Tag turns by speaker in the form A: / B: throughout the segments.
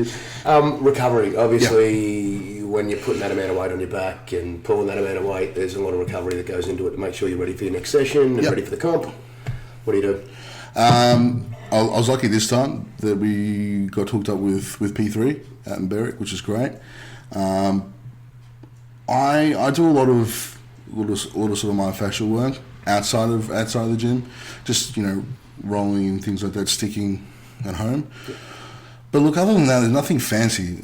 A: Shit. Recovery, obviously, when you're putting that amount of weight on your back and pulling that amount of weight, there's a lot of recovery that goes into it to make sure you're ready for your next session and ready for the comp. What do you do?
B: I was lucky this time that we got hooked up with P3 out in Berwick, which is great. I do a lot of sort of myofascial work outside of the gym, just rolling and things like that, sticking at home. But look, other than that, there's nothing fancy.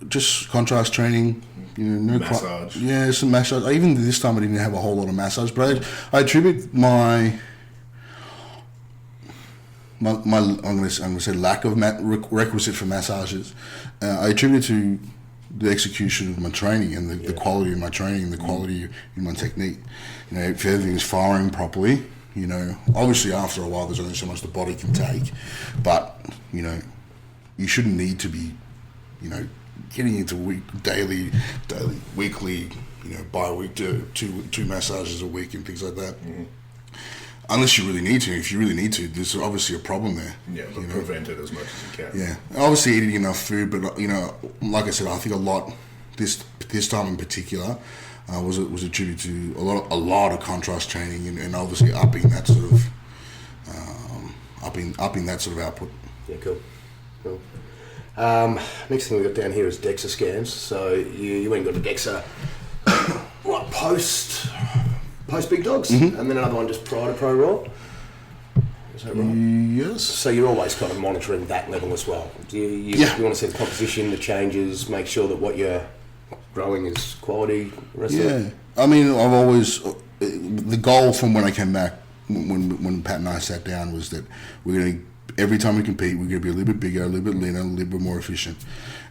B: Just contrast training.
C: Massage.
B: Some massage. Even this time, I didn't have a whole lot of massage, but I attribute my I'm going to say lack of requisite for massages. I attribute it to the execution of my training and the quality of my training, the quality in my technique. If everything is firing properly, obviously after a while there's only so much the body can take, but you shouldn't need to be, getting into daily, weekly, bi-week, two massages a week and things like that. Mm-hmm. Unless you really need to. If you really need to, there's obviously a problem there.
C: Yeah, but prevent it as much as you can.
B: Yeah, obviously eating enough food, but like I said, I think a lot this time in particular was attributed to a lot of contrast training and obviously upping that sort of upping that sort of output.
A: Yeah, cool. Next thing we got down here is DEXA scans. So you went and got a DEXA post Big Dogs, and then another one just prior to Pro Raw. Is that right?
B: Yes.
A: So you're always kind of monitoring that level as well. You want to see the composition, the changes, make sure that what you're growing is quality.
B: I mean, I've always the goal from when I came back, when Pat and I sat down, was that we're going to. Every time we compete, we're going to be a little bit bigger, a little bit leaner, a little bit more efficient,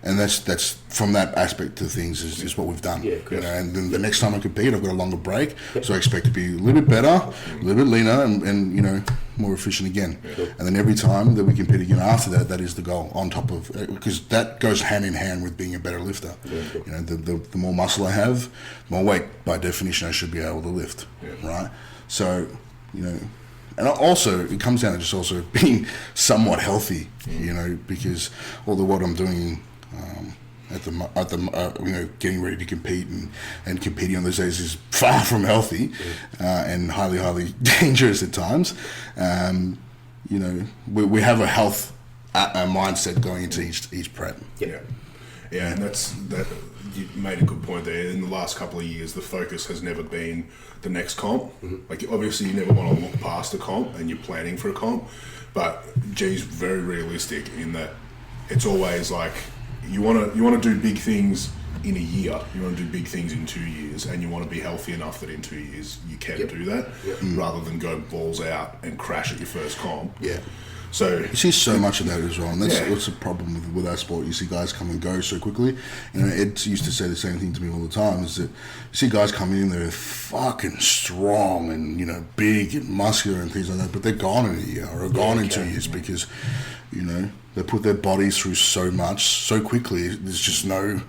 B: and that's from that aspect of things is what we've done.
A: Yeah,
B: and then the next time I compete, I've got a longer break, so I expect to be a little bit better, a little bit leaner, and more efficient again.
A: Cool.
B: And then every time that we compete again after that, that is the goal. On top of because that goes hand in hand with being a better lifter.
A: Yeah, cool.
B: The more muscle I have, the more weight by definition I should be able to lift. Right. So And also, it comes down to just also being somewhat healthy, because although what I'm doing getting ready to compete and competing on those days is far from healthy and highly, highly dangerous at times. We have a health mindset going into each prep.
C: Yeah, and that you made a good point there. In the last couple of years, the focus has never been the next comp. Mm-hmm. Like obviously, you never want to look past a comp, and you're planning for a comp. But G's very realistic in that it's always like you want to do big things in a year. You want to do big things in 2 years, and you want to be healthy enough that in 2 years you can do that, rather than go balls out and crash at your first comp.
B: Yeah.
C: So
B: you see so much of that as well, and that's what's the problem with our sport. You see guys come and go so quickly. Ed used to say the same thing to me all the time: is that you see guys come in, they're fucking strong and big and muscular and things like that, but they're gone in a year or gone in 2 years because they put their bodies through so much so quickly. There's no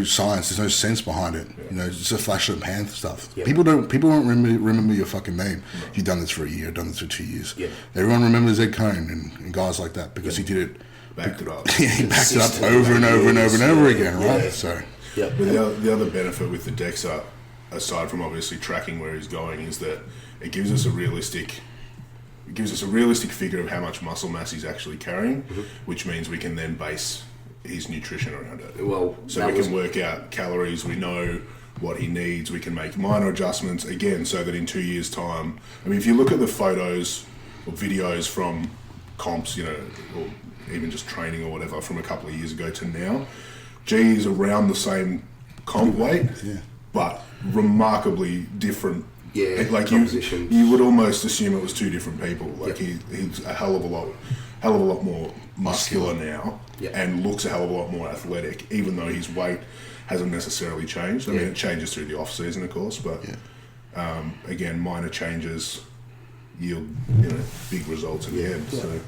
B: science, there's no sense behind it. It's just a flash of the pan stuff. Yeah. People don't remember your fucking name. Right. You've done this for a year, done this for 2 years. Yeah. Everyone remembers Ed Cohn and guys like that because he did it.
C: Backed it up.
B: He backed it up over and over and over and over again, right?
C: Yeah.
B: So.
C: Yeah. But the other benefit with the DEXA, aside from obviously tracking where he's going, is that it gives us a realistic figure of how much muscle mass he's actually carrying, which means we can then base his nutrition around it.
A: Well,
C: so we can work out calories, we know what he needs, we can make minor adjustments, again, so that in 2 years' time, if you look at the photos or videos from comps, or even just training or whatever from a couple of years ago to now, G is around the same comp weight, but remarkably different.
A: Yeah,
C: like you would almost assume it was two different people. Like he's a hell of a lot more muscular now, and looks a hell of a lot more athletic, even though his weight hasn't necessarily changed. I mean, it changes through the off season, of course, but again, minor changes yield big results in the end. Yeah. So